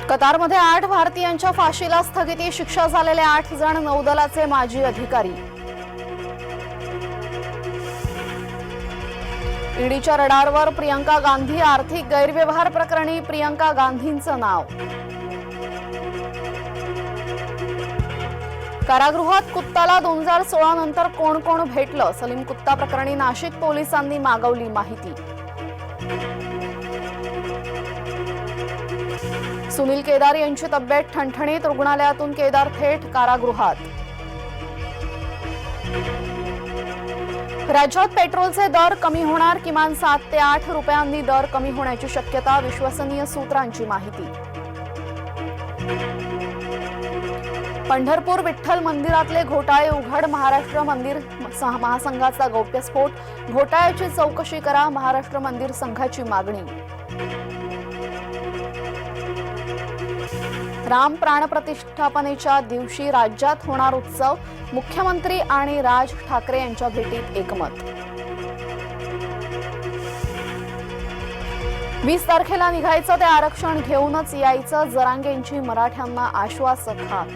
कतारमध्ये 8 भारतीयांच्या फाशीला स्थगिती, शिक्षा झालेले 8 जण नौदलाचे माजी अधिकारी। ईडीच्या रडारवर प्रियंका गांधी, आर्थिक गैरव्यवहार प्रकरणी प्रियंका गांधींचं नाव। कारागृहात कुत्ताला 2016 नंतर कोण कोण भेटलं, सलीम कुत्ता प्रकरणी नाशिक पोलिसांनी मागवली माहिती। सुनील केदार यांची तब्येत ठणठणीत, रुग्णालयातून केदार थेट कारागृहात। राज्यात पेट्रोलचे दर कमी होणार, किमान 7 ते 8 रुपयांनी दर कमी होण्याची शक्यता, विश्वसनीय सूत्रांची माहिती। पंढरपूर विठ्ठल मंदिरातले घोटाळे उघड, महाराष्ट्र मंदिर महासंघाचा गौप्यस्फोट, घोटाळ्याची चौकशी करा, महाराष्ट्र मंदिर संघाची मागणी। राम प्राण प्रतिष्ठापनेच्या दिवशी राज्यात होणार उत्सव, मुख्यमंत्री आणि राज ठाकरे यांच्या भेटीत एकमत। 20 तारखेला निघायचं ते आरक्षण घेऊनच यायचं, जरांगेंची मराठ्यांना आश्वासक हाक।